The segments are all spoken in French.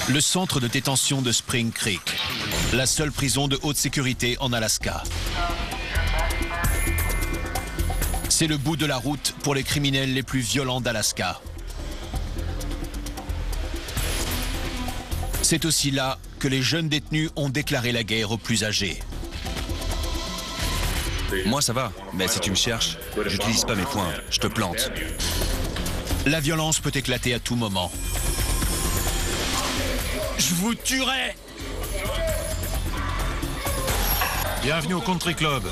Le centre de détention de Spring Creek, la seule prison de haute sécurité en Alaska. C'est le bout de la route pour les criminels les plus violents d'Alaska. C'est aussi là que les jeunes détenus ont déclaré la guerre aux plus âgés. Moi ça va, mais si tu me cherches, j'utilise pas mes poings, je te plante. La violence peut éclater à tout moment. Je vous tuerai! Bienvenue au Country Club.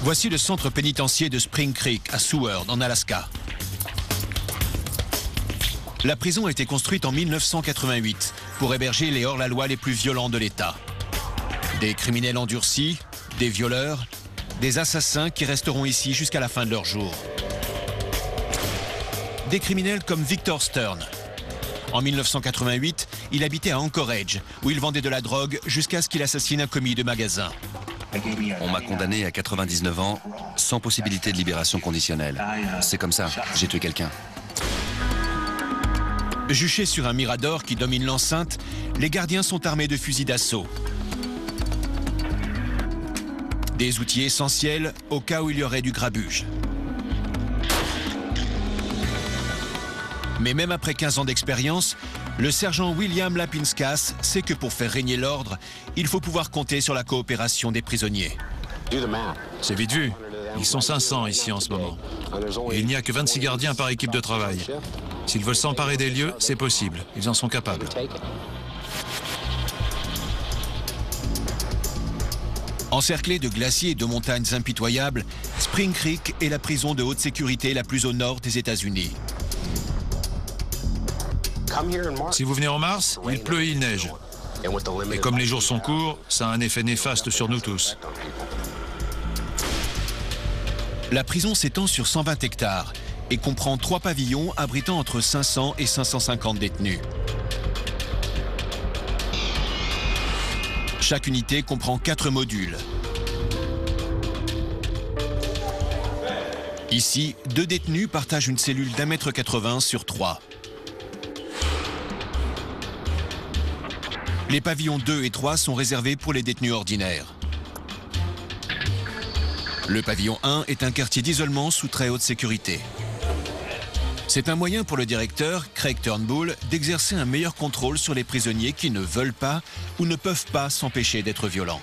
Voici le centre pénitentiaire de Spring Creek à Seward, en Alaska. La prison a été construite en 1988 pour héberger les hors-la-loi les plus violents de l'État. Des criminels endurcis, des violeurs, des assassins qui resteront ici jusqu'à la fin de leur jour. Des criminels comme Victor Stern. En 1988, il habitait à Anchorage, où il vendait de la drogue jusqu'à ce qu'il assassine un commis de magasin. On m'a condamné à 99 ans, sans possibilité de libération conditionnelle. C'est comme ça, j'ai tué quelqu'un. Juchés sur un mirador qui domine l'enceinte, les gardiens sont armés de fusils d'assaut. Des outils essentiels au cas où il y aurait du grabuge. Mais même après 15 ans d'expérience, le sergent William Lapinskas sait que pour faire régner l'ordre, il faut pouvoir compter sur la coopération des prisonniers. C'est vite vu. Ils sont 500 ici en ce moment. Et il n'y a que 26 gardiens par équipe de travail. S'ils veulent s'emparer des lieux, c'est possible. Ils en sont capables. Encerclé de glaciers et de montagnes impitoyables, Spring Creek est la prison de haute sécurité la plus au nord des États-Unis. Si vous venez en mars, il pleut et il neige. Et comme les jours sont courts, ça a un effet néfaste sur nous tous. La prison s'étend sur 120 hectares et comprend 3 pavillons abritant entre 500 et 550 détenus. Chaque unité comprend 4 modules. Ici, 2 détenus partagent une cellule d'1,80 m sur 3. Les pavillons 2 et 3 sont réservés pour les détenus ordinaires. Le pavillon 1 est un quartier d'isolement sous très haute sécurité. C'est un moyen pour le directeur, Craig Turnbull, d'exercer un meilleur contrôle sur les prisonniers qui ne veulent pas ou ne peuvent pas s'empêcher d'être violents.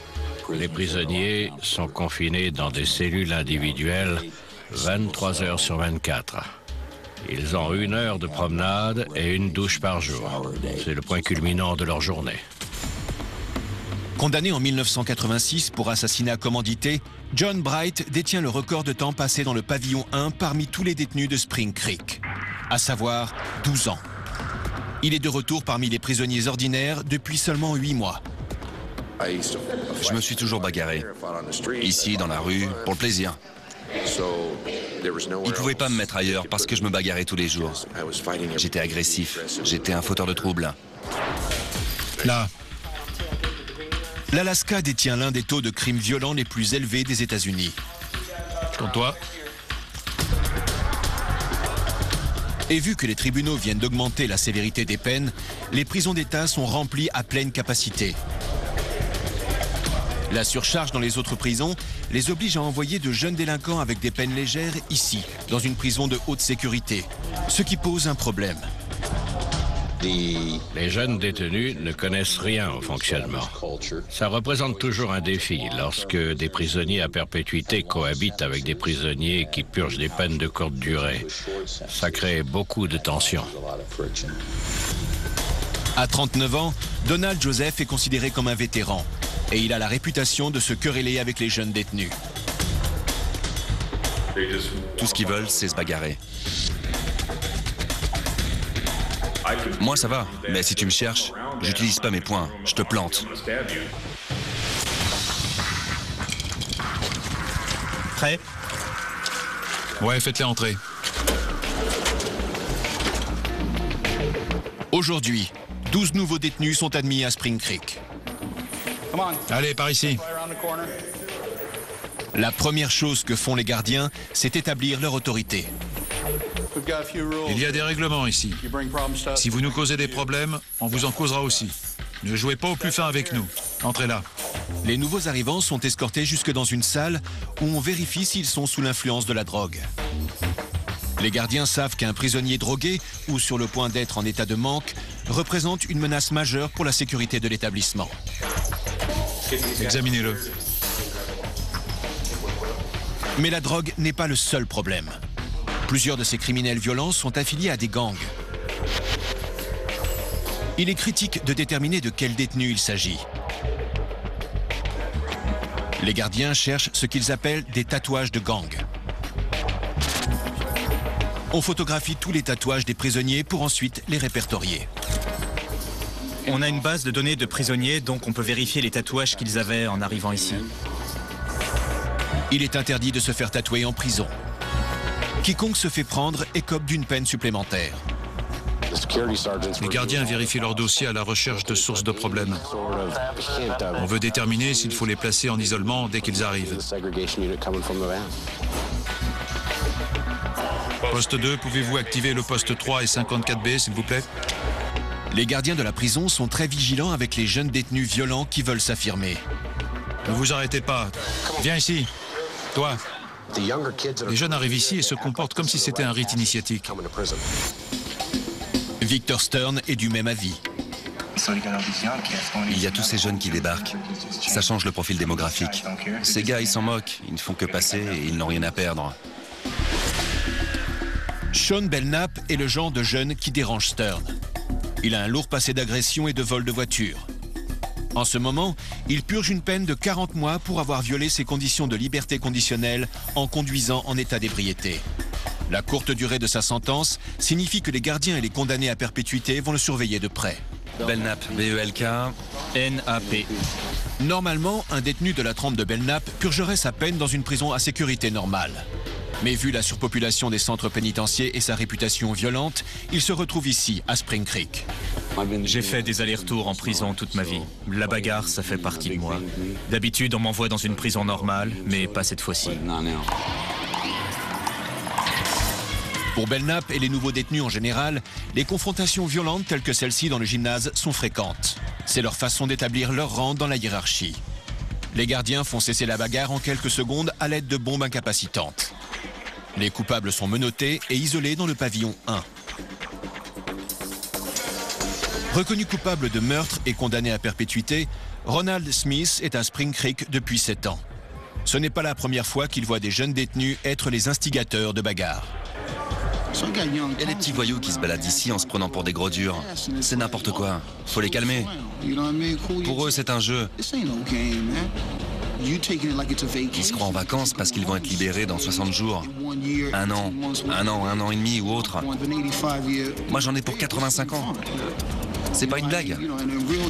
Les prisonniers sont confinés dans des cellules individuelles 23 heures sur 24. Ils ont 1 heure de promenade et une douche par jour. C'est le point culminant de leur journée. Condamné en 1986 pour assassinat commandité, John Bright détient le record de temps passé dans le pavillon 1 parmi tous les détenus de Spring Creek, à savoir 12 ans. Il est de retour parmi les prisonniers ordinaires depuis seulement 8 mois. Je me suis toujours bagarré. Ici, dans la rue, pour le plaisir. Ils ne pouvaient pas me mettre ailleurs parce que je me bagarrais tous les jours. J'étais agressif, j'étais un fauteur de troubles. Là, L'Alaska détient l'un des taux de crimes violents les plus élevés des États-Unis. tourne-toi. Et vu que les tribunaux viennent d'augmenter la sévérité des peines, les prisons d'État sont remplies à pleine capacité. La surcharge dans les autres prisons les oblige à envoyer de jeunes délinquants avec des peines légères ici, dans une prison de haute sécurité, ce qui pose un problème. Les jeunes détenus ne connaissent rien au fonctionnement. Ça représente toujours un défi lorsque des prisonniers à perpétuité cohabitent avec des prisonniers qui purgent des peines de courte durée. Ça crée beaucoup de tensions. À 39 ans, Donald Joseph est considéré comme un vétéran et il a la réputation de se quereller avec les jeunes détenus. Tout ce qu'ils veulent, c'est se bagarrer. Moi, ça va, mais si tu me cherches, j'utilise pas mes poings, je te plante. Prêt? Ouais, faites-les entrer. Aujourd'hui, 12 nouveaux détenus sont admis à Spring Creek. Allez, par ici. La première chose que font les gardiens, c'est établir leur autorité. Il y a des règlements ici. Si vous nous causez des problèmes, on vous en causera aussi. Ne jouez pas au plus fin avec nous. Entrez là. Les nouveaux arrivants sont escortés jusque dans une salle où on vérifie s'ils sont sous l'influence de la drogue. Les gardiens savent qu'un prisonnier drogué ou sur le point d'être en état de manque représente une menace majeure pour la sécurité de l'établissement. Examinez-le. Mais la drogue n'est pas le seul problème. Plusieurs de ces criminels violents sont affiliés à des gangs. Il est critique de déterminer de quel détenu il s'agit. Les gardiens cherchent ce qu'ils appellent des tatouages de gang. On photographie tous les tatouages des prisonniers pour ensuite les répertorier. On a une base de données de prisonniers, donc on peut vérifier les tatouages qu'ils avaient en arrivant ici. Il est interdit de se faire tatouer en prison. Quiconque se fait prendre écope d'une peine supplémentaire. Les gardiens vérifient leur dossier à la recherche de sources de problèmes. On veut déterminer s'il faut les placer en isolement dès qu'ils arrivent. Poste 2, pouvez-vous activer le poste 3 et 54B, s'il vous plaît? Les gardiens de la prison sont très vigilants avec les jeunes détenus violents qui veulent s'affirmer. Ne vous arrêtez pas. Viens ici. Toi. Les jeunes arrivent ici et se comportent comme si c'était un rite initiatique. Victor Stern est du même avis. Il y a tous ces jeunes qui débarquent. Ça change le profil démographique. Ces gars, ils s'en moquent. Ils ne font que passer et ils n'ont rien à perdre. Sean Belknap est le genre de jeune qui dérange Stern. Il a un lourd passé d'agression et de vol de voiture. En ce moment, il purge une peine de 40 mois pour avoir violé ses conditions de liberté conditionnelle en conduisant en état d'ébriété. La courte durée de sa sentence signifie que les gardiens et les condamnés à perpétuité vont le surveiller de près. Belknap, B-E-L-K. N-A-P. Normalement, un détenu de la trempe de Belknap purgerait sa peine dans une prison à sécurité normale. Mais vu la surpopulation des centres pénitentiaires et sa réputation violente, il se retrouve ici, à Spring Creek. J'ai fait des allers-retours en prison toute ma vie. La bagarre, ça fait partie de moi. D'habitude, on m'envoie dans une prison normale, mais pas cette fois-ci. Pour Belknap et les nouveaux détenus en général, les confrontations violentes telles que celle-ci dans le gymnase sont fréquentes. C'est leur façon d'établir leur rang dans la hiérarchie. Les gardiens font cesser la bagarre en quelques secondes à l'aide de bombes incapacitantes. Les coupables sont menottés et isolés dans le pavillon 1. Reconnu coupable de meurtre et condamné à perpétuité, Ronald Smith est à Spring Creek depuis 7 ans. Ce n'est pas la première fois qu'il voit des jeunes détenus être les instigateurs de bagarres. Il y a des petits voyous qui se baladent ici en se prenant pour des gros durs. C'est n'importe quoi. Faut les calmer. Pour eux, c'est un jeu. Ils se croient en vacances parce qu'ils vont être libérés dans 60 jours. Un an et demi ou autre. Moi, j'en ai pour 85 ans. C'est pas une blague.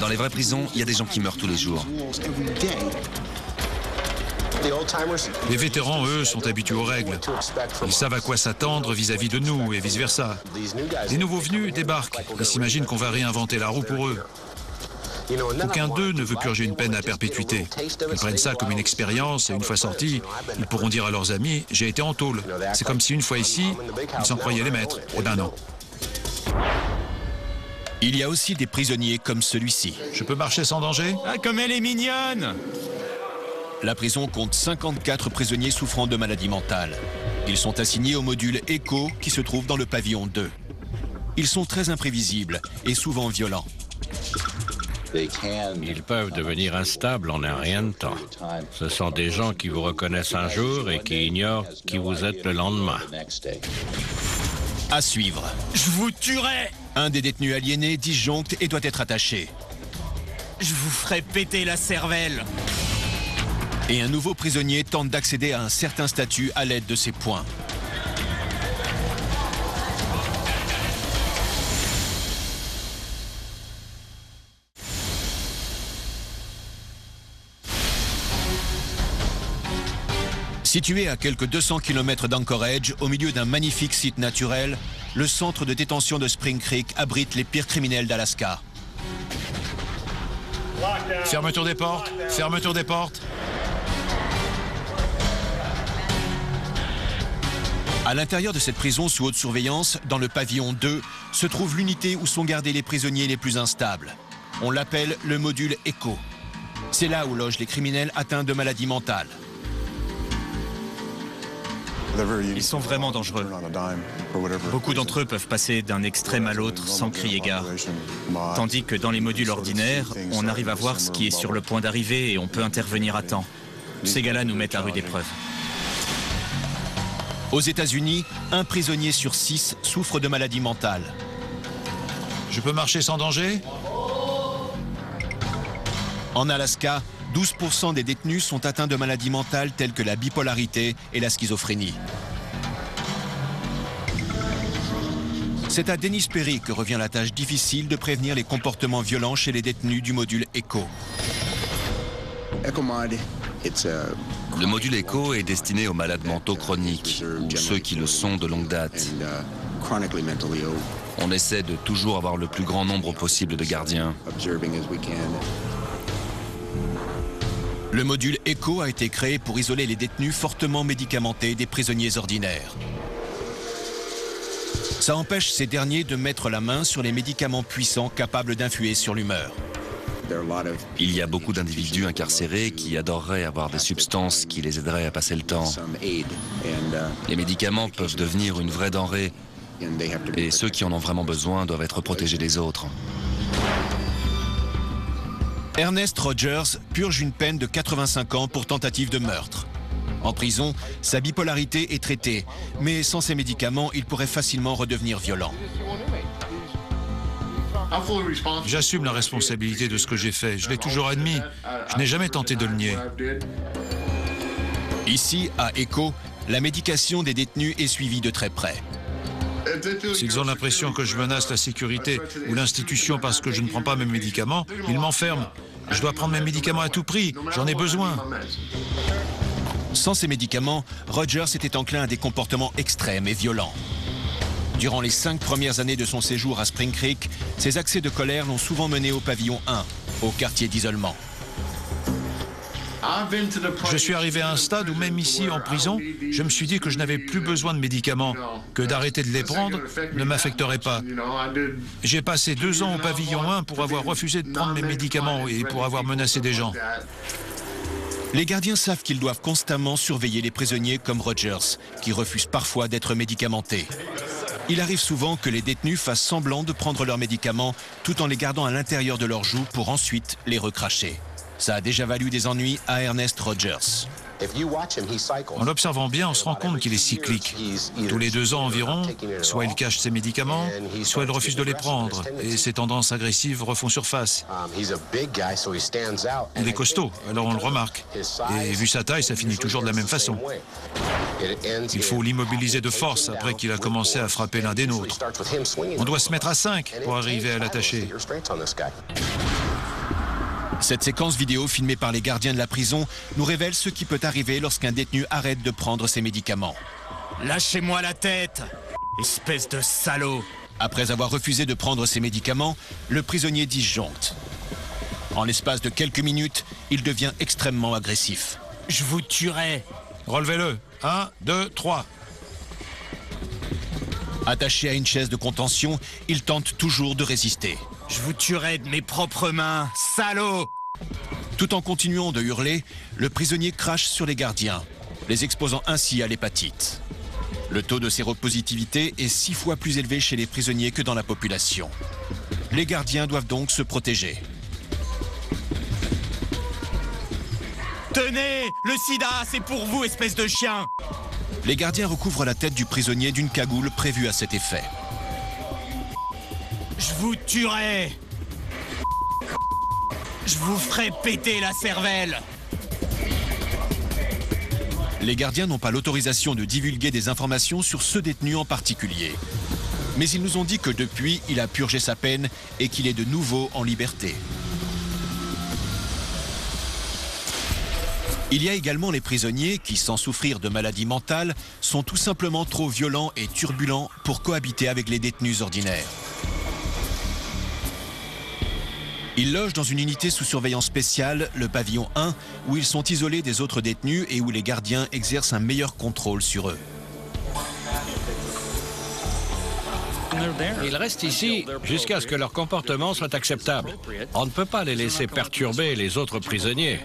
Dans les vraies prisons, il y a des gens qui meurent tous les jours. Les vétérans, eux, sont habitués aux règles. Ils savent à quoi s'attendre vis-à-vis de nous et vice-versa. Les nouveaux venus débarquent et s'imaginent qu'on va réinventer la roue pour eux. Aucun d'eux ne veut purger une peine à perpétuité. Ils prennent ça comme une expérience et une fois sortis, ils pourront dire à leurs amis « j'ai été en tôle ». C'est comme si une fois ici, ils s'en croyaient les maîtres. Eh ben non. Il y a aussi des prisonniers comme celui-ci. Je peux marcher sans danger? Ah, comme elle est mignonne! La prison compte 54 prisonniers souffrant de maladies mentales. Ils sont assignés au module ECHO qui se trouve dans le pavillon 2. Ils sont très imprévisibles et souvent violents. Ils peuvent devenir instables en un rien de temps. Ce sont des gens qui vous reconnaissent un jour et qui ignorent qui vous êtes le lendemain. À suivre. Je vous tuerai! Un des détenus aliénés disjoncte et doit être attaché. Je vous ferai péter la cervelle! Et un nouveau prisonnier tente d'accéder à un certain statut à l'aide de ses poings. Situé à quelques 200 km d'Anchorage, au milieu d'un magnifique site naturel, le centre de détention de Spring Creek abrite les pires criminels d'Alaska. Fermeture des portes, fermeture des portes. À l'intérieur de cette prison sous haute surveillance, dans le pavillon 2, se trouve l'unité où sont gardés les prisonniers les plus instables. On l'appelle le module ECHO. C'est là où logent les criminels atteints de maladies mentales. Ils sont vraiment dangereux. Beaucoup d'entre eux peuvent passer d'un extrême à l'autre sans crier gare. Tandis que dans les modules ordinaires, on arrive à voir ce qui est sur le point d'arriver et on peut intervenir à temps. Ces gars-là nous mettent à rude épreuve. Aux États-Unis, 1 prisonnier sur 6 souffre de maladies mentales. Je peux marcher sans danger? En Alaska, 12% des détenus sont atteints de maladies mentales telles que la bipolarité et la schizophrénie. C'est à Dennis Perry que revient la tâche difficile de prévenir les comportements violents chez les détenus du module ECHO. Le module ECHO est destiné aux malades mentaux chroniques, ou ceux qui le sont de longue date. On essaie de toujours avoir le plus grand nombre possible de gardiens. Le module ECHO a été créé pour isoler les détenus fortement médicamentés des prisonniers ordinaires. Ça empêche ces derniers de mettre la main sur les médicaments puissants capables d'influer sur l'humeur. Il y a beaucoup d'individus incarcérés qui adoreraient avoir des substances qui les aideraient à passer le temps. Les médicaments peuvent devenir une vraie denrée et ceux qui en ont vraiment besoin doivent être protégés des autres. Ernest Rogers purge une peine de 85 ans pour tentative de meurtre. En prison, sa bipolarité est traitée, mais sans ces médicaments, il pourrait facilement redevenir violent. J'assume la responsabilité de ce que j'ai fait. Je l'ai toujours admis. Je n'ai jamais tenté de le nier. Ici, à ECHO, la médication des détenus est suivie de très près. S'ils ont l'impression que je menace la sécurité ou l'institution parce que je ne prends pas mes médicaments, ils m'enferment. Je dois prendre mes médicaments à tout prix. J'en ai besoin. Sans ces médicaments, Rogers était enclin à des comportements extrêmes et violents. Durant les 5 premières années de son séjour à Spring Creek, ses accès de colère l'ont souvent mené au pavillon 1, au quartier d'isolement. Je suis arrivé à un stade où même ici, en prison, je me suis dit que je n'avais plus besoin de médicaments, que d'arrêter de les prendre ne m'affecterait pas. J'ai passé 2 ans au pavillon 1 pour avoir refusé de prendre mes médicaments et pour avoir menacé des gens. Les gardiens savent qu'ils doivent constamment surveiller les prisonniers comme Rogers, qui refusent parfois d'être médicamentés. Il arrive souvent que les détenus fassent semblant de prendre leurs médicaments tout en les gardant à l'intérieur de leurs joues pour ensuite les recracher. Ça a déjà valu des ennuis à Ernest Rogers. En l'observant bien, on se rend compte qu'il est cyclique. Tous les 2 ans environ, soit il cache ses médicaments, soit il refuse de les prendre, et ses tendances agressives refont surface. Il est costaud, alors on le remarque. Et vu sa taille, ça finit toujours de la même façon. Il faut l'immobiliser de force après qu'il a commencé à frapper l'un des nôtres. On doit se mettre à 5 pour arriver à l'attacher. Cette séquence vidéo filmée par les gardiens de la prison nous révèle ce qui peut arriver lorsqu'un détenu arrête de prendre ses médicaments. Lâchez-moi la tête, espèce de salaud! Après avoir refusé de prendre ses médicaments, le prisonnier disjoncte. En l'espace de quelques minutes, il devient extrêmement agressif. Je vous tuerai! Relevez-le. 1, 2, 3. Attaché à une chaise de contention, il tente toujours de résister. Je vous tuerai de mes propres mains, salaud! Tout en continuant de hurler, le prisonnier crache sur les gardiens, les exposant ainsi à l'hépatite. Le taux de séropositivité est 6 fois plus élevé chez les prisonniers que dans la population. Les gardiens doivent donc se protéger. Tenez! Le sida, c'est pour vous, espèce de chien! Les gardiens recouvrent la tête du prisonnier d'une cagoule prévue à cet effet. Je vous tuerai! Je vous ferai péter la cervelle! Les gardiens n'ont pas l'autorisation de divulguer des informations sur ce détenu en particulier. Mais ils nous ont dit que depuis, il a purgé sa peine et qu'il est de nouveau en liberté. Il y a également les prisonniers qui, sans souffrir de maladies mentales, sont tout simplement trop violents et turbulents pour cohabiter avec les détenus ordinaires. Ils logent dans une unité sous surveillance spéciale, le pavillon 1, où ils sont isolés des autres détenus et où les gardiens exercent un meilleur contrôle sur eux. Ils restent ici jusqu'à ce que leur comportement soit acceptable. On ne peut pas les laisser perturber les autres prisonniers.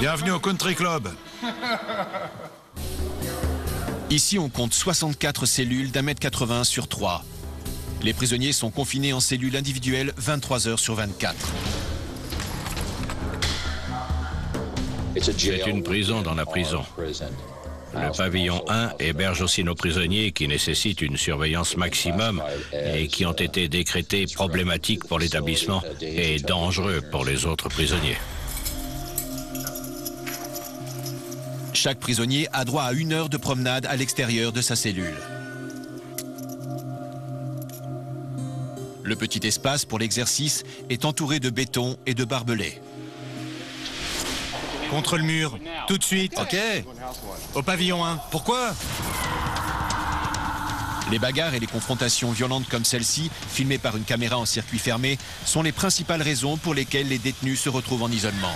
Bienvenue au Country Club. Ici, on compte 64 cellules d'1,80 m sur 3. Les prisonniers sont confinés en cellules individuelles 23 heures sur 24. C'est une prison dans la prison. Le pavillon 1 héberge aussi nos prisonniers qui nécessitent une surveillance maximum et qui ont été décrétés problématiques pour l'établissement et dangereux pour les autres prisonniers. Chaque prisonnier a droit à 1 heure de promenade à l'extérieur de sa cellule. Le petit espace pour l'exercice est entouré de béton et de barbelés. Contre le mur, tout de suite. Ok. Au pavillon 1. Pourquoi? Les bagarres et les confrontations violentes comme celle-ci, filmées par une caméra en circuit fermé, sont les principales raisons pour lesquelles les détenus se retrouvent en isolement.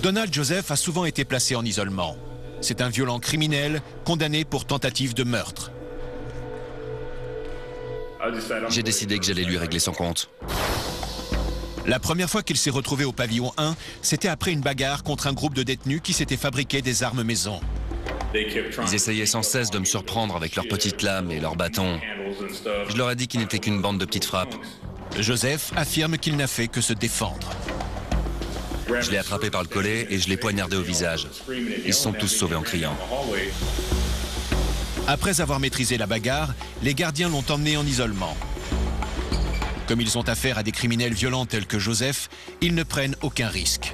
Donald Joseph a souvent été placé en isolement. C'est un violent criminel condamné pour tentative de meurtre. J'ai décidé que j'allais lui régler son compte. La première fois qu'il s'est retrouvé au pavillon 1, c'était après une bagarre contre un groupe de détenus qui s'étaient fabriqué des armes maison. Ils essayaient sans cesse de me surprendre avec leurs petites lames et leurs bâtons. Je leur ai dit qu'ils n'étaient qu'une bande de petites frappes. Joseph affirme qu'il n'a fait que se défendre. Je l'ai attrapé par le collet et je l'ai poignardé au visage. Ils se sont tous sauvés en criant. Après avoir maîtrisé la bagarre, les gardiens l'ont emmené en isolement. Comme ils ont affaire à des criminels violents tels que Joseph, ils ne prennent aucun risque.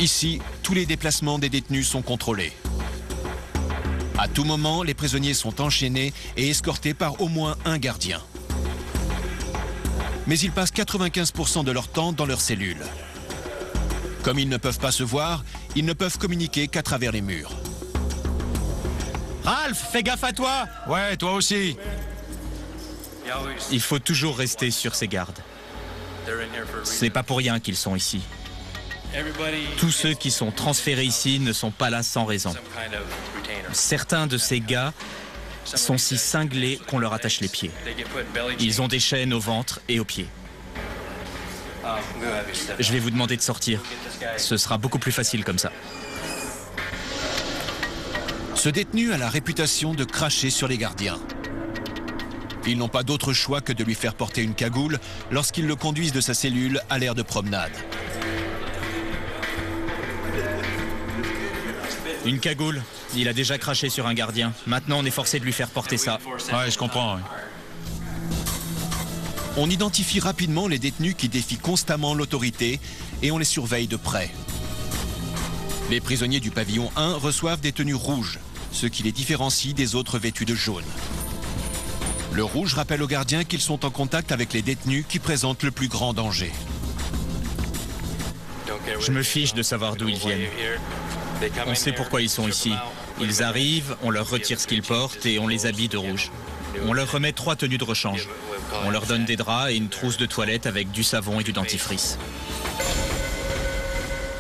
Ici, tous les déplacements des détenus sont contrôlés. À tout moment, les prisonniers sont enchaînés et escortés par au moins un gardien. Mais ils passent 95% de leur temps dans leur cellule. Comme ils ne peuvent pas se voir, ils ne peuvent communiquer qu'à travers les murs. Ralph, fais gaffe à toi! Ouais, toi aussi. Il faut toujours rester sur ses gardes. C'est pas pour rien qu'ils sont ici. Tous ceux qui sont transférés ici ne sont pas là sans raison. Certains de ces gars sont si cinglés qu'on leur attache les pieds. Ils ont des chaînes au ventre et aux pieds. Je vais vous demander de sortir. Ce sera beaucoup plus facile comme ça. Ce détenu a la réputation de cracher sur les gardiens. Ils n'ont pas d'autre choix que de lui faire porter une cagoule lorsqu'ils le conduisent de sa cellule à l'aire de promenade. Une cagoule. Il a déjà craché sur un gardien. Maintenant, on est forcé de lui faire porter ça. Ouais, je comprends. Ouais. On identifie rapidement les détenus qui défient constamment l'autorité et on les surveille de près. Les prisonniers du pavillon 1 reçoivent des tenues rouges, ce qui les différencie des autres vêtus de jaune. Le rouge rappelle aux gardiens qu'ils sont en contact avec les détenus qui présentent le plus grand danger. Je me fiche de savoir d'où ils viennent. On sait pourquoi ils sont ici. Ils arrivent, on leur retire ce qu'ils portent et on les habille de rouge. On leur remet 3 tenues de rechange. On leur donne des draps et une trousse de toilette avec du savon et du dentifrice.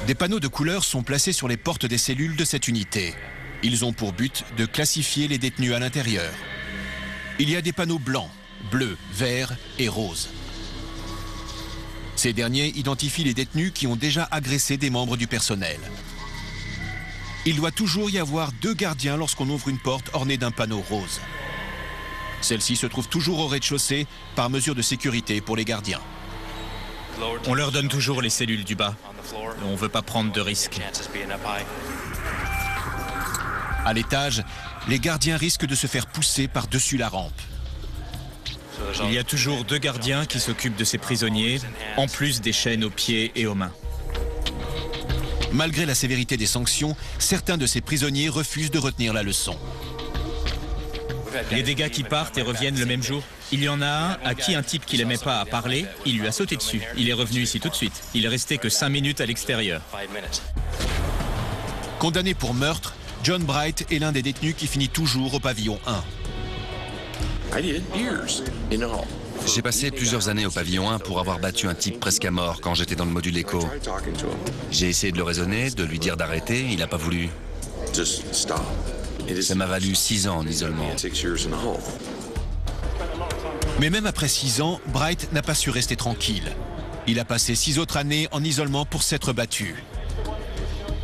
Des panneaux de couleurs sont placés sur les portes des cellules de cette unité. Ils ont pour but de classifier les détenus à l'intérieur. Il y a des panneaux blancs, bleus, verts et roses. Ces derniers identifient les détenus qui ont déjà agressé des membres du personnel. Il doit toujours y avoir 2 gardiens lorsqu'on ouvre une porte ornée d'un panneau rose. Celle-ci se trouve toujours au rez-de-chaussée par mesure de sécurité pour les gardiens. On leur donne toujours les cellules du bas. On ne veut pas prendre de risques. À l'étage, les gardiens risquent de se faire pousser par-dessus la rampe. Il y a toujours 2 gardiens qui s'occupent de ces prisonniers, en plus des chaînes aux pieds et aux mains. Malgré la sévérité des sanctions, certains de ces prisonniers refusent de retenir la leçon. Il y a des gars qui partent et reviennent le même jour. Il y en a un à qui un type qu'il n'aimait pas a parlé, il lui a sauté dessus. Il est revenu ici tout de suite. Il est resté que 5 minutes à l'extérieur. Condamné pour meurtre, John Bright est l'un des détenus qui finit toujours au pavillon 1. J'ai passé plusieurs années au pavillon 1 pour avoir battu un type presque à mort quand j'étais dans le module écho. J'ai essayé de le raisonner, de lui dire d'arrêter, il n'a pas voulu. Ça m'a valu 6 ans en isolement. Mais même après 6 ans, Bright n'a pas su rester tranquille. Il a passé 6 autres années en isolement pour s'être battu.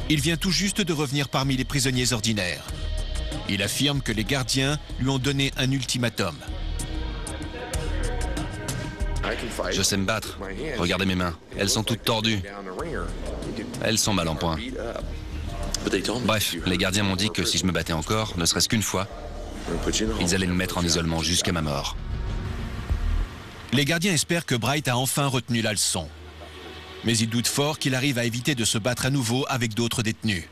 Il vient tout juste de revenir parmi les prisonniers ordinaires. Il affirme que les gardiens lui ont donné un ultimatum. Je sais me battre. Regardez mes mains. Elles sont toutes tordues. Elles sont mal en point. Bref, les gardiens m'ont dit que si je me battais encore, ne serait-ce qu'une fois, ils allaient me mettre en isolement jusqu'à ma mort. Les gardiens espèrent que Bright a enfin retenu la leçon. Mais ils doutent fort qu'il arrive à éviter de se battre à nouveau avec d'autres détenus.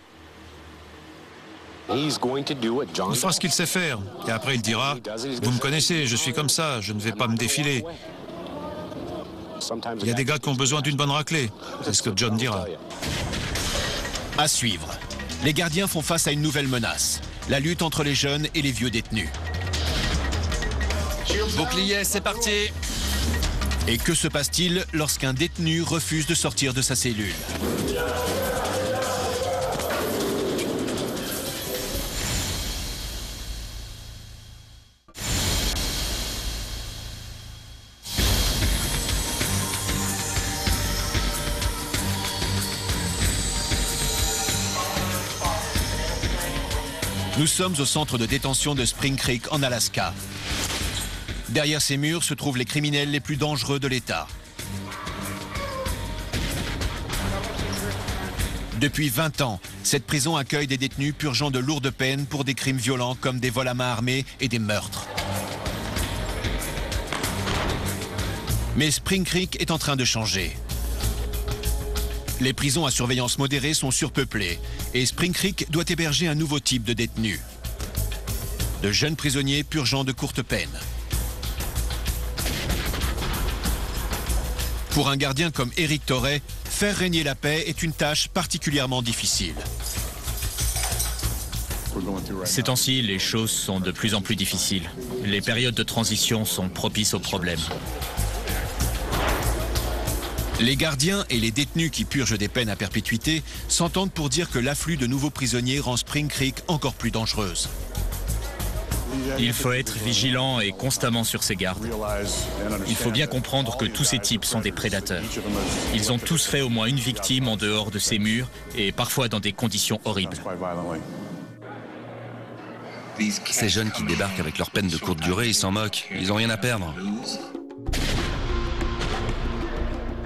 Il fera ce qu'il sait faire. Et après, il dira « Vous me connaissez, je suis comme ça, je ne vais pas me défiler. » Il y a des gars qui ont besoin d'une bonne raclée. C'est ce que John dira. À suivre. Les gardiens font face à une nouvelle menace. La lutte entre les jeunes et les vieux détenus. Bouclier, c'est parti! Et que se passe-t-il lorsqu'un détenu refuse de sortir de sa cellule? Nous sommes au centre de détention de Spring Creek en Alaska. Derrière ces murs se trouvent les criminels les plus dangereux de l'État. Depuis 20 ans, cette prison accueille des détenus purgeant de lourdes peines pour des crimes violents comme des vols à main armée et des meurtres. Mais Spring Creek est en train de changer. Les prisons à surveillance modérée sont surpeuplées et Spring Creek doit héberger un nouveau type de détenus. De jeunes prisonniers purgeant de courtes peines. Pour un gardien comme Eric Torrey, faire régner la paix est une tâche particulièrement difficile. Ces temps-ci, les choses sont de plus en plus difficiles. Les périodes de transition sont propices aux problèmes. Les gardiens et les détenus qui purgent des peines à perpétuité s'entendent pour dire que l'afflux de nouveaux prisonniers rend Spring Creek encore plus dangereuse. Il faut être vigilant et constamment sur ses gardes. Il faut bien comprendre que tous ces types sont des prédateurs. Ils ont tous fait au moins une victime en dehors de ces murs et parfois dans des conditions horribles. Ces jeunes qui débarquent avec leur peine de courte durée, ils s'en moquent. Ils n'ont rien à perdre.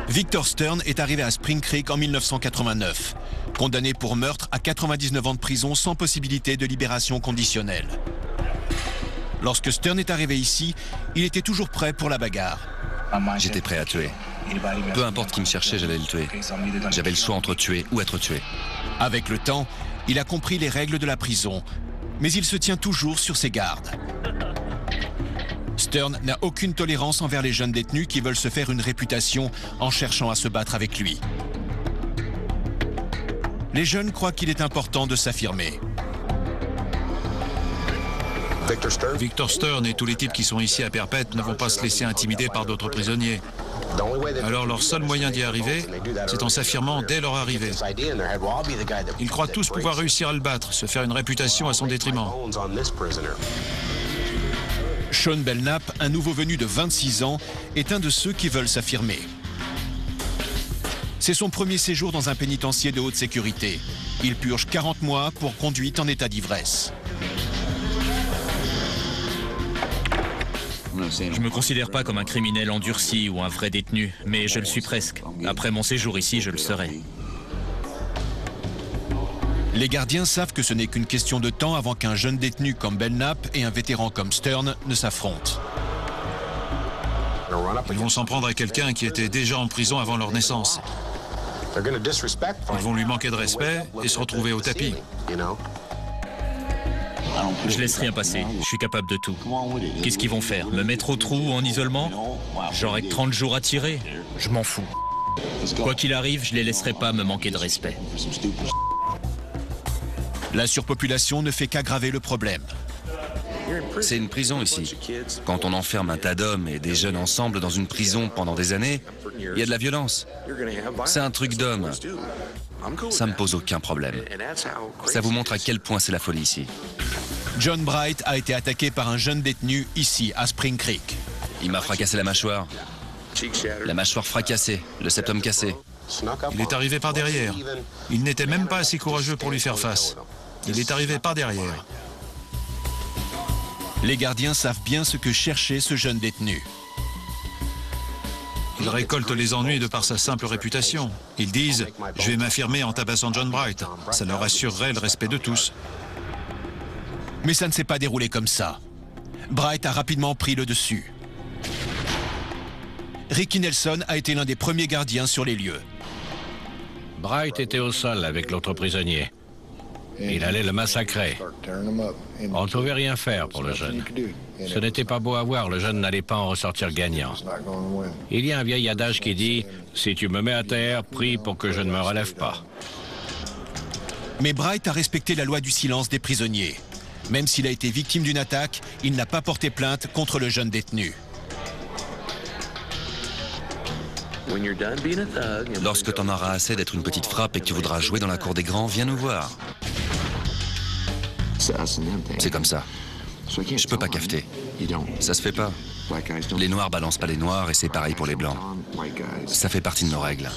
Victor Stern est arrivé à Spring Creek en 1989, condamné pour meurtre à 99 ans de prison sans possibilité de libération conditionnelle. Lorsque Stern est arrivé ici, il était toujours prêt pour la bagarre. J'étais prêt à tuer. Peu importe qui me cherchait, j'allais le tuer. J'avais le choix entre tuer ou être tué. Avec le temps, il a compris les règles de la prison, mais il se tient toujours sur ses gardes. Stern n'a aucune tolérance envers les jeunes détenus qui veulent se faire une réputation en cherchant à se battre avec lui. Les jeunes croient qu'il est important de s'affirmer. Victor Stern et tous les types qui sont ici à perpète ne vont pas se laisser intimider par d'autres prisonniers. Alors leur seul moyen d'y arriver, c'est en s'affirmant dès leur arrivée. Ils croient tous pouvoir réussir à le battre, se faire une réputation à son détriment. Sean Belknap, un nouveau venu de 26 ans, est un de ceux qui veulent s'affirmer. C'est son premier séjour dans un pénitencier de haute sécurité. Il purge 40 mois pour conduite en état d'ivresse. Je me considère pas comme un criminel endurci ou un vrai détenu, mais je le suis presque. Après mon séjour ici, je le serai. Les gardiens savent que ce n'est qu'une question de temps avant qu'un jeune détenu comme Belknap et un vétéran comme Stern ne s'affrontent. Ils vont s'en prendre à quelqu'un qui était déjà en prison avant leur naissance. Ils vont lui manquer de respect et se retrouver au tapis. Je laisse rien passer, je suis capable de tout. Qu'est-ce qu'ils vont faire? Me mettre au trou en isolement? J'aurai que 30 jours à tirer? Je m'en fous. Quoi qu'il arrive, je les laisserai pas me manquer de respect. La surpopulation ne fait qu'aggraver le problème. C'est une prison ici. Quand on enferme un tas d'hommes et des jeunes ensemble dans une prison pendant des années, il y a de la violence. C'est un truc d'homme. Ça me pose aucun problème. Ça vous montre à quel point c'est la folie ici. John Bright a été attaqué par un jeune détenu ici, à Spring Creek. Il m'a fracassé la mâchoire. La mâchoire fracassée, le septum cassé. Il est arrivé par derrière. Il n'était même pas assez courageux pour lui faire face. Il est arrivé par derrière. Les gardiens savent bien ce que cherchait ce jeune détenu. Il récolte les ennuis de par sa simple réputation. Ils disent « Je vais m'affirmer en tabassant John Bright. Ça leur assurerait le respect de tous. » Mais ça ne s'est pas déroulé comme ça. Bright a rapidement pris le dessus. Ricky Nelson a été l'un des premiers gardiens sur les lieux. Bright était au sol avec l'autre prisonnier. Il allait le massacrer. On ne pouvait rien faire pour le jeune. Ce n'était pas beau à voir, le jeune n'allait pas en ressortir gagnant. Il y a un vieil adage qui dit « Si tu me mets à terre, prie pour que je ne me relève pas ». Mais Bright a respecté la loi du silence des prisonniers. Même s'il a été victime d'une attaque, il n'a pas porté plainte contre le jeune détenu. Lorsque t'en auras assez d'être une petite frappe et que tu voudras jouer dans la cour des grands, viens nous voir. C'est comme ça. Je peux pas cafeter. Ça se fait pas. Les noirs balancent pas les noirs et c'est pareil pour les blancs. Ça fait partie de nos règles.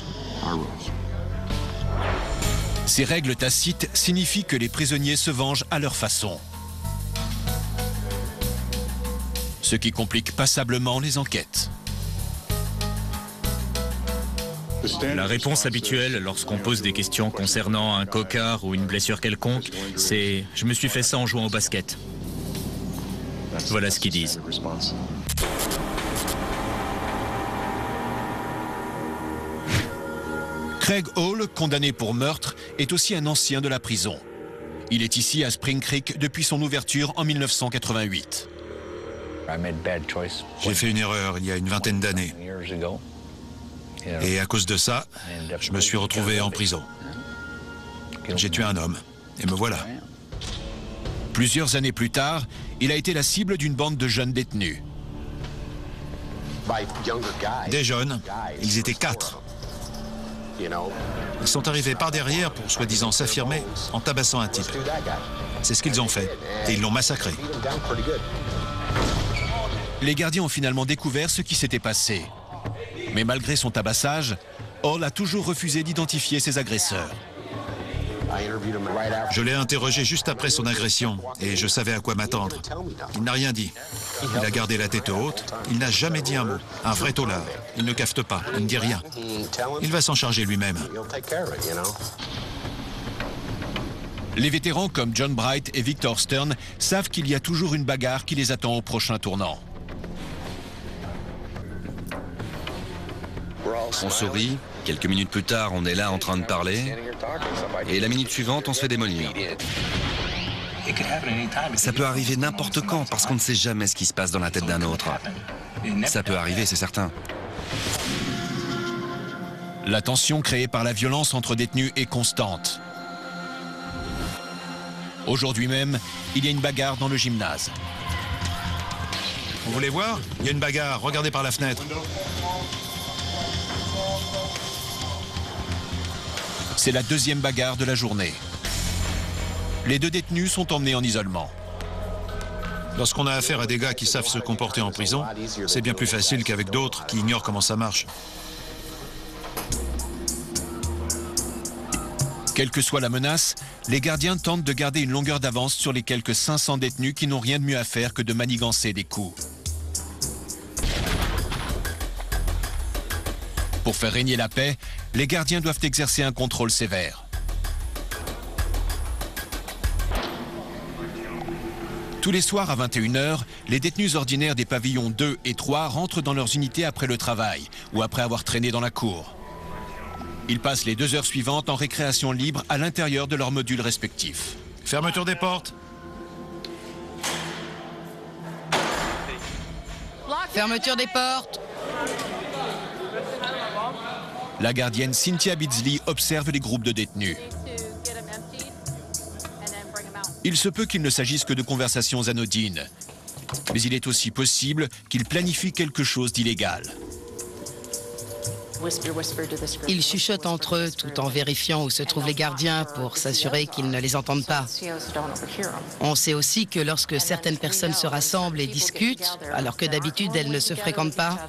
Ces règles tacites signifient que les prisonniers se vengent à leur façon. Ce qui complique passablement les enquêtes. La réponse habituelle lorsqu'on pose des questions concernant un cocard ou une blessure quelconque, c'est « je me suis fait ça en jouant au basket ». Voilà ce qu'ils disent. Craig Hall, condamné pour meurtre, est aussi un ancien de la prison. Il est ici à Spring Creek depuis son ouverture en 1988. J'ai fait une erreur il y a une vingtaine d'années. Et à cause de ça, je me suis retrouvé en prison. J'ai tué un homme, et me voilà. Plusieurs années plus tard, il a été la cible d'une bande de jeunes détenus. Des jeunes, ils étaient 4. Ils sont arrivés par derrière pour soi-disant s'affirmer en tabassant un type. C'est ce qu'ils ont fait, et ils l'ont massacré. Les gardiens ont finalement découvert ce qui s'était passé. Mais malgré son tabassage, Hall a toujours refusé d'identifier ses agresseurs. Je l'ai interrogé juste après son agression et je savais à quoi m'attendre. Il n'a rien dit. Il a gardé la tête haute, il n'a jamais dit un mot. Un vrai taulard. Il ne cafete pas, il ne dit rien. Il va s'en charger lui-même. Les vétérans comme John Bright et Victor Stern savent qu'il y a toujours une bagarre qui les attend au prochain tournant. On sourit, quelques minutes plus tard, on est là en train de parler, et la minute suivante, on se fait démolir. Ça peut arriver n'importe quand, parce qu'on ne sait jamais ce qui se passe dans la tête d'un autre. Ça peut arriver, c'est certain. La tension créée par la violence entre détenus est constante. Aujourd'hui même, il y a une bagarre dans le gymnase. Vous voulez voir? Il y a une bagarre, regardez par la fenêtre. C'est la deuxième bagarre de la journée. Les deux détenus sont emmenés en isolement. Lorsqu'on a affaire à des gars qui savent se comporter en prison, c'est bien plus facile qu'avec d'autres qui ignorent comment ça marche. Quelle que soit la menace, les gardiens tentent de garder une longueur d'avance sur les quelques 500 détenus qui n'ont rien de mieux à faire que de manigancer des coups. Pour faire régner la paix, les gardiens doivent exercer un contrôle sévère. Tous les soirs à 21 h, les détenus ordinaires des pavillons 2 et 3 rentrent dans leurs unités après le travail ou après avoir traîné dans la cour. Ils passent les 2 heures suivantes en récréation libre à l'intérieur de leurs modules respectifs. Fermeture des portes. Fermeture des portes. La gardienne Cynthia Beardsley observe les groupes de détenus. Il se peut qu'il ne s'agisse que de conversations anodines, mais il est aussi possible qu'il planifie quelque chose d'illégal. Ils chuchotent entre eux tout en vérifiant où se trouvent les gardiens pour s'assurer qu'ils ne les entendent pas. On sait aussi que lorsque certaines personnes se rassemblent et discutent, alors que d'habitude elles ne se fréquentent pas,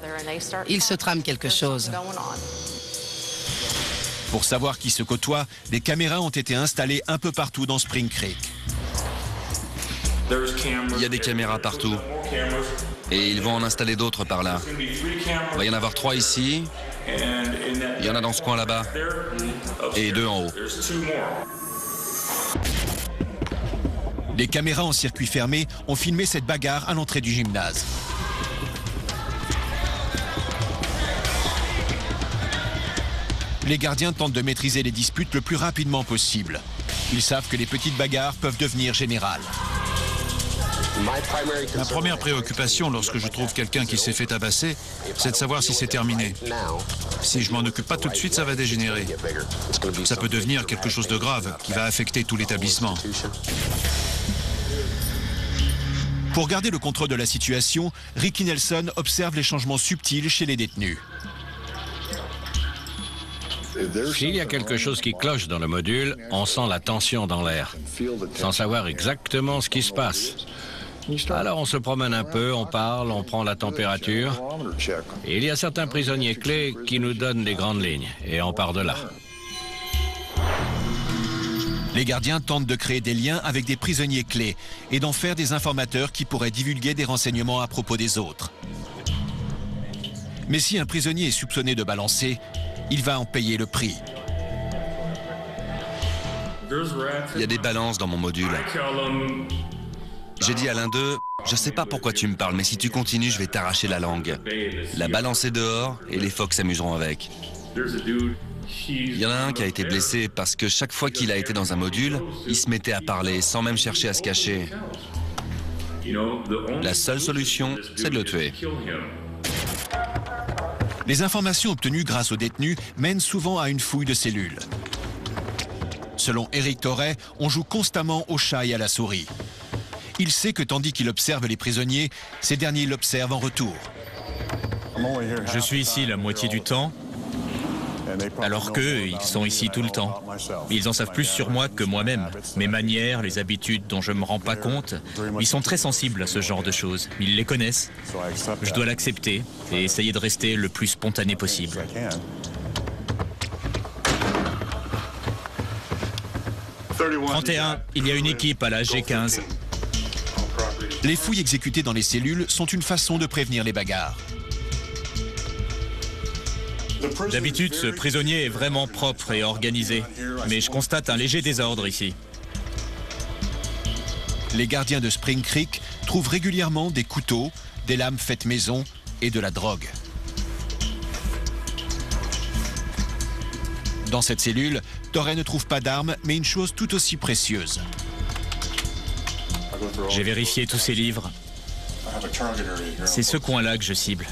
ils se trament quelque chose. Pour savoir qui se côtoie, des caméras ont été installées un peu partout dans Spring Creek. Il y a des caméras partout. Et ils vont en installer d'autres par là. Il va y en avoir 3 ici. Il y en a dans ce coin là-bas. Et 2 en haut. Des caméras en circuit fermé ont filmé cette bagarre à l'entrée du gymnase. Les gardiens tentent de maîtriser les disputes le plus rapidement possible. Ils savent que les petites bagarres peuvent devenir générales. Ma première préoccupation lorsque je trouve quelqu'un qui s'est fait tabasser, c'est de savoir si c'est terminé. Si je m'en occupe pas tout de suite, ça va dégénérer. Ça peut devenir quelque chose de grave qui va affecter tout l'établissement. Pour garder le contrôle de la situation, Ricky Nelson observe les changements subtils chez les détenus. S'il y a quelque chose qui cloche dans le module, on sent la tension dans l'air, sans savoir exactement ce qui se passe. Alors on se promène un peu, on parle, on prend la température. Et il y a certains prisonniers clés qui nous donnent les grandes lignes, et on part de là. Les gardiens tentent de créer des liens avec des prisonniers clés et d'en faire des informateurs qui pourraient divulguer des renseignements à propos des autres. Mais si un prisonnier est soupçonné de balancer, il va en payer le prix. Il y a des balances dans mon module. J'ai dit à l'un d'eux, je sais pas pourquoi tu me parles, mais si tu continues, je vais t'arracher la langue. La balance est dehors et les phoques s'amuseront avec. Il y en a un qui a été blessé parce que chaque fois qu'il a été dans un module, il se mettait à parler sans même chercher à se cacher. La seule solution, c'est de le tuer. Les informations obtenues grâce aux détenus mènent souvent à une fouille de cellules. Selon Eric Torrey, on joue constamment au chat et à la souris. Il sait que tandis qu'il observe les prisonniers, ces derniers l'observent en retour. Je suis ici la moitié du temps, alors qu'eux, ils sont ici tout le temps. Ils en savent plus sur moi que moi-même. Mes manières, les habitudes dont je ne me rends pas compte, ils sont très sensibles à ce genre de choses. Ils les connaissent. Je dois l'accepter et essayer de rester le plus spontané possible. « 31, il y a une équipe à la G15. » Les fouilles exécutées dans les cellules sont une façon de prévenir les bagarres. D'habitude, ce prisonnier est vraiment propre et organisé, mais je constate un léger désordre ici. Les gardiens de Spring Creek trouvent régulièrement des couteaux, des lames faites maison et de la drogue. Dans cette cellule, Torrey ne trouve pas d'armes, mais une chose tout aussi précieuse. J'ai vérifié tous ces livres. C'est ce coin-là que je cible.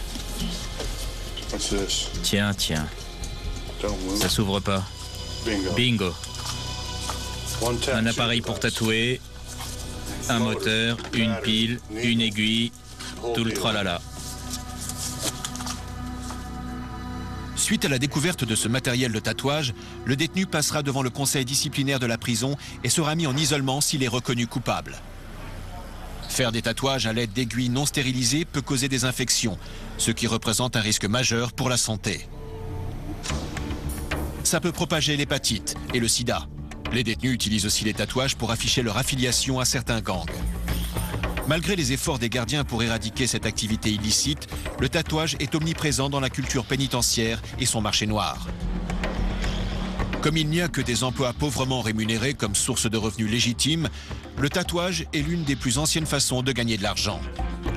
Tiens, tiens. Ça s'ouvre pas. Bingo. Un appareil pour tatouer, un moteur, une pile, une aiguille, tout le tralala. Suite à la découverte de ce matériel de tatouage, le détenu passera devant le conseil disciplinaire de la prison et sera mis en isolement s'il est reconnu coupable. Faire des tatouages à l'aide d'aiguilles non stérilisées peut causer des infections, ce qui représente un risque majeur pour la santé. Ça peut propager l'hépatite et le sida. Les détenus utilisent aussi les tatouages pour afficher leur affiliation à certains gangs. Malgré les efforts des gardiens pour éradiquer cette activité illicite, le tatouage est omniprésent dans la culture pénitentiaire et son marché noir. Comme il n'y a que des emplois pauvrement rémunérés comme source de revenus légitimes, le tatouage est l'une des plus anciennes façons de gagner de l'argent.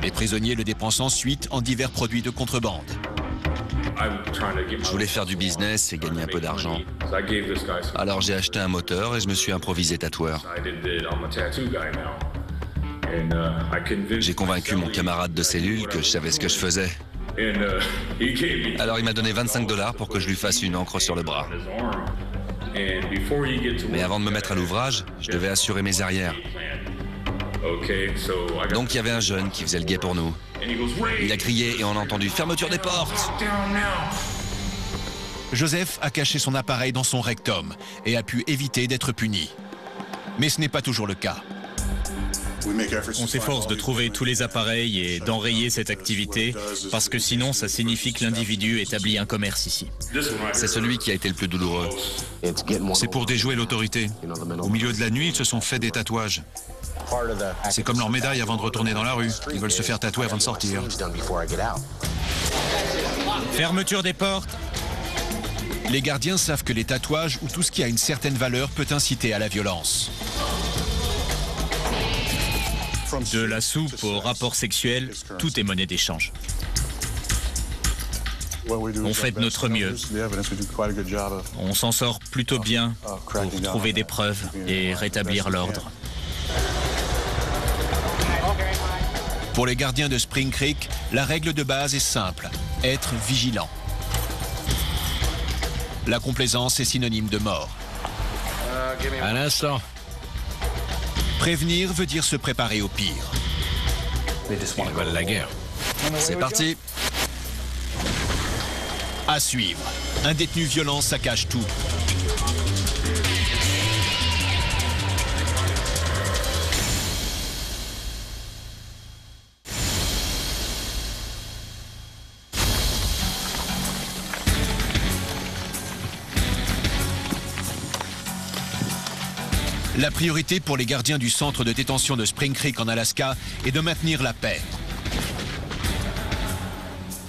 Les prisonniers le dépensent ensuite en divers produits de contrebande. Je voulais faire du business et gagner un peu d'argent. Alors j'ai acheté un moteur et je me suis improvisé tatoueur. J'ai convaincu mon camarade de cellule que je savais ce que je faisais. Alors il m'a donné $25 pour que je lui fasse une encre sur le bras. Mais avant de me mettre à l'ouvrage, je devais assurer mes arrières. Donc il y avait un jeune qui faisait le guet pour nous. Il a crié et on a entendu « Fermeture des portes !» Joseph a caché son appareil dans son rectum et a pu éviter d'être puni. Mais ce n'est pas toujours le cas. On s'efforce de trouver tous les appareils et d'enrayer cette activité, parce que sinon ça signifie que l'individu établit un commerce ici. C'est celui qui a été le plus douloureux. C'est pour déjouer l'autorité. Au milieu de la nuit, ils se sont fait des tatouages. C'est comme leur médaille avant de retourner dans la rue. Ils veulent se faire tatouer avant de sortir. Fermeture des portes. Les gardiens savent que les tatouages ou tout ce qui a une certaine valeur peut inciter à la violence. De la soupe au rapport sexuel, tout est monnaie d'échange. On fait de notre mieux. On s'en sort plutôt bien pour trouver des preuves et rétablir l'ordre. Pour les gardiens de Spring Creek, la règle de base est simple, être vigilant. La complaisance est synonyme de mort. Un instant. Prévenir veut dire se préparer au pire. Ils veulent la guerre. C'est parti. À suivre. Un détenu violent saccage tout. La priorité pour les gardiens du centre de détention de Spring Creek en Alaska est de maintenir la paix.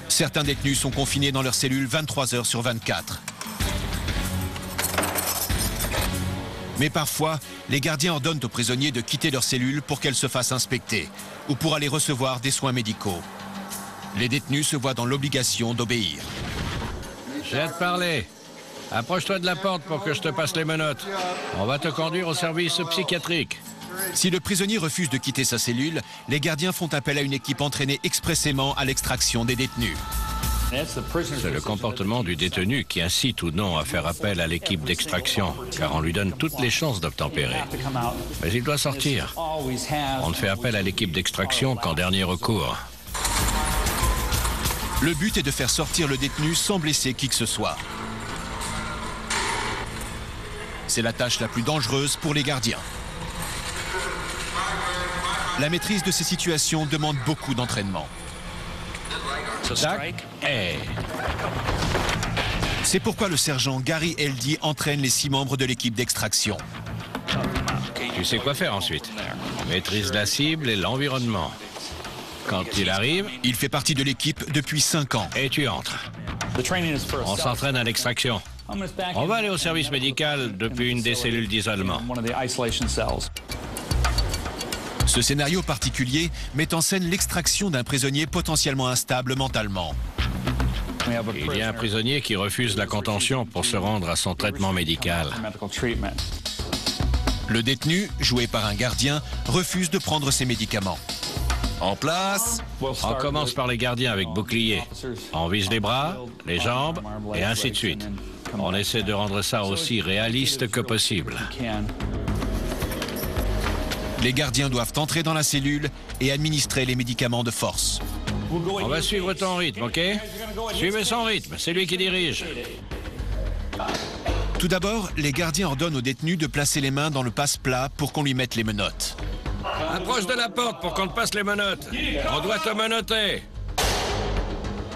Certains détenus sont confinés dans leurs cellules 23 heures sur 24. Mais parfois, les gardiens ordonnent aux prisonniers de quitter leurs cellules pour qu'elles se fassent inspecter ou pour aller recevoir des soins médicaux. Les détenus se voient dans l'obligation d'obéir. J'ai à te parler. Approche-toi de la porte pour que je te passe les menottes. On va te conduire au service psychiatrique. Si le prisonnier refuse de quitter sa cellule, les gardiens font appel à une équipe entraînée expressément à l'extraction des détenus. C'est le comportement du détenu qui incite ou non à faire appel à l'équipe d'extraction, car on lui donne toutes les chances d'obtempérer. Mais il doit sortir. On ne fait appel à l'équipe d'extraction qu'en dernier recours. Le but est de faire sortir le détenu sans blesser qui que ce soit. C'est la tâche la plus dangereuse pour les gardiens. La maîtrise de ces situations demande beaucoup d'entraînement. C'est pourquoi le sergent Gary Eldy entraîne les 6 membres de l'équipe d'extraction. Tu sais quoi faire ensuite. Maîtrise la cible et l'environnement. Quand il arrive... Il fait partie de l'équipe depuis 5 ans. Et tu entres. On s'entraîne à l'extraction. On va aller au service médical depuis une des cellules d'isolement. Ce scénario particulier met en scène l'extraction d'un prisonnier potentiellement instable mentalement. Il y a un prisonnier qui refuse la contention pour se rendre à son traitement médical. Le détenu, joué par un gardien, refuse de prendre ses médicaments. En place. On commence par les gardiens avec bouclier. On vise les bras, les jambes et ainsi de suite. On essaie de rendre ça aussi réaliste que possible. Les gardiens doivent entrer dans la cellule et administrer les médicaments de force. On va suivre ton rythme, OK? Suivez son rythme, c'est lui qui dirige. Tout d'abord, les gardiens ordonnent au détenu de placer les mains dans le passe-plat pour qu'on lui mette les menottes. Approche de la porte pour qu'on te passe les menottes. On doit te menotter.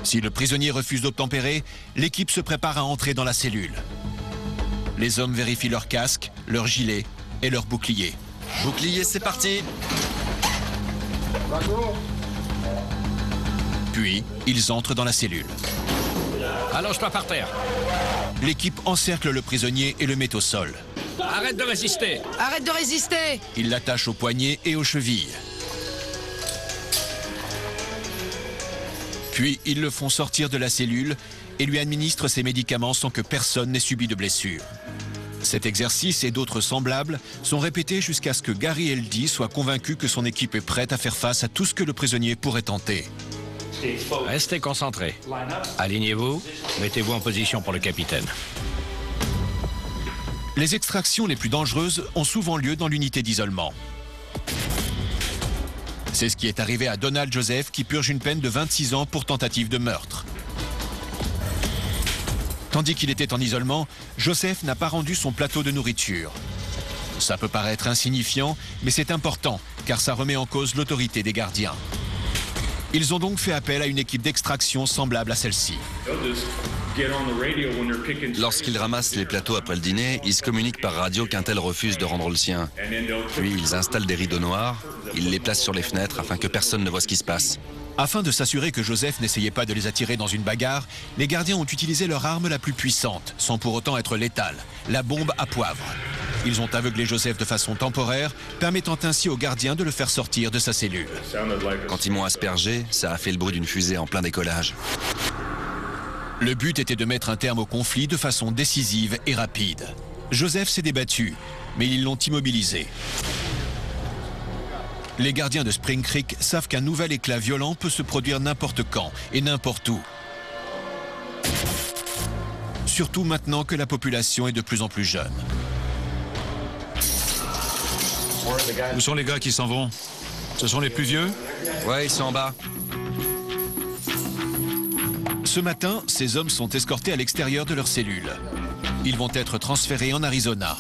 Si le prisonnier refuse d'obtempérer, l'équipe se prépare à entrer dans la cellule. Les hommes vérifient leur casque, leur gilet et leur bouclier. Bouclier, c'est parti. Puis, ils entrent dans la cellule. Allonge-toi par terre. L'équipe encercle le prisonnier et le met au sol. Arrête de résister. Arrête de résister! Ils l'attachent aux poignets et aux chevilles. Puis, ils le font sortir de la cellule et lui administrent ses médicaments sans que personne n'ait subi de blessure. Cet exercice et d'autres semblables sont répétés jusqu'à ce que Gary Eldy soit convaincu que son équipe est prête à faire face à tout ce que le prisonnier pourrait tenter. Restez concentrés. Alignez-vous, mettez-vous en position pour le capitaine. Les extractions les plus dangereuses ont souvent lieu dans l'unité d'isolement. C'est ce qui est arrivé à Donald Joseph qui purge une peine de 26 ans pour tentative de meurtre. Tandis qu'il était en isolement, Joseph n'a pas rendu son plateau de nourriture. Ça peut paraître insignifiant, mais c'est important, car ça remet en cause l'autorité des gardiens. Ils ont donc fait appel à une équipe d'extraction semblable à celle-ci. Lorsqu'ils ramassent les plateaux après le dîner, ils se communiquent par radio qu'un tel refuse de rendre le sien. Puis ils installent des rideaux noirs, ils les placent sur les fenêtres afin que personne ne voit ce qui se passe. Afin de s'assurer que Joseph n'essayait pas de les attirer dans une bagarre, les gardiens ont utilisé leur arme la plus puissante, sans pour autant être létale, la bombe à poivre. Ils ont aveuglé Joseph de façon temporaire, permettant ainsi aux gardiens de le faire sortir de sa cellule. Quand ils m'ont aspergé, ça a fait le bruit d'une fusée en plein décollage. Le but était de mettre un terme au conflit de façon décisive et rapide. Joseph s'est débattu, mais ils l'ont immobilisé. Les gardiens de Spring Creek savent qu'un nouvel éclat violent peut se produire n'importe quand et n'importe où. Surtout maintenant que la population est de plus en plus jeune. Où sont les gars qui s'en vont? Ce sont les plus vieux? Ouais, ils sont en bas. Ce matin, ces hommes sont escortés à l'extérieur de leur cellule. Ils vont être transférés en Arizona.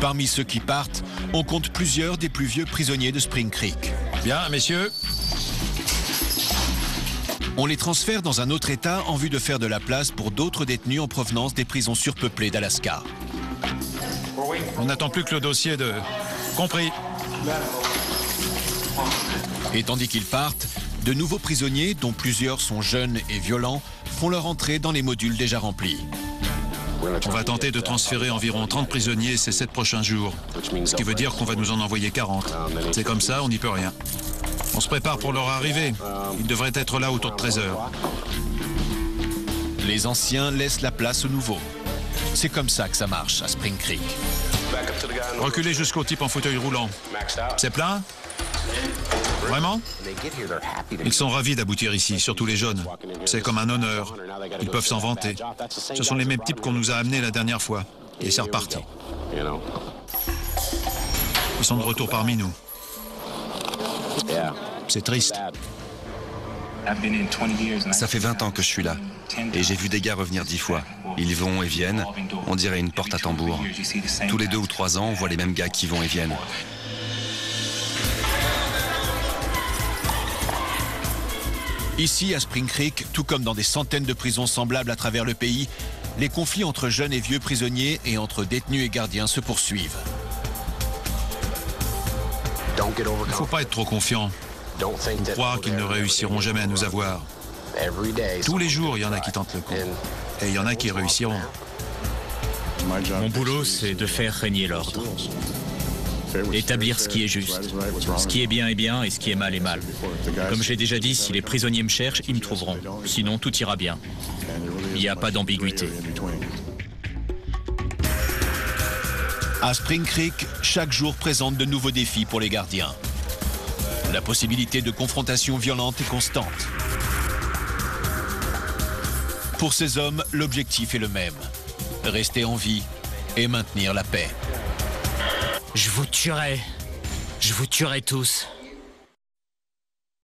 Parmi ceux qui partent, on compte plusieurs des plus vieux prisonniers de Spring Creek. Bien, messieurs. On les transfère dans un autre État en vue de faire de la place pour d'autres détenus en provenance des prisons surpeuplées d'Alaska. On n'attend plus que le dossier de... Compris. Et tandis qu'ils partent, de nouveaux prisonniers, dont plusieurs sont jeunes et violents, font leur entrée dans les modules déjà remplis. On va tenter de transférer environ 30 prisonniers ces 7 prochains jours. Ce qui veut dire qu'on va nous en envoyer 40. C'est comme ça, on n'y peut rien. On se prépare pour leur arrivée. Ils devraient être là autour de 13 heures. Les anciens laissent la place aux nouveaux. C'est comme ça que ça marche à Spring Creek. Reculez jusqu'au type en fauteuil roulant. C'est plein? Vraiment? Ils sont ravis d'aboutir ici, surtout les jeunes. C'est comme un honneur. Ils peuvent s'en vanter. Ce sont les mêmes types qu'on nous a amenés la dernière fois. Et c'est reparti. Ils sont de retour parmi nous. C'est triste. Ça fait 20 ans que je suis là. Et j'ai vu des gars revenir 10 fois. Ils vont et viennent. On dirait une porte à tambour. Tous les 2 ou 3 ans, on voit les mêmes gars qui vont et viennent. Ici, à Spring Creek, tout comme dans des centaines de prisons semblables à travers le pays, les conflits entre jeunes et vieux prisonniers et entre détenus et gardiens se poursuivent. Il ne faut pas être trop confiant. Ou croire qu'ils ne réussiront jamais à nous avoir. Tous les jours, il y en a qui tentent le coup. Et il y en a qui réussiront. Mon boulot, c'est de faire régner l'ordre. Établir ce qui est juste. Ce qui est bien est bien et ce qui est mal est mal. Comme j'ai déjà dit, si les prisonniers me cherchent, ils me trouveront. Sinon, tout ira bien. Il n'y a pas d'ambiguïté. À Spring Creek, chaque jour présente de nouveaux défis pour les gardiens. La possibilité de confrontation violente est constante. Pour ces hommes, l'objectif est le même. Rester en vie et maintenir la paix. Je vous tuerai. Je vous tuerai tous.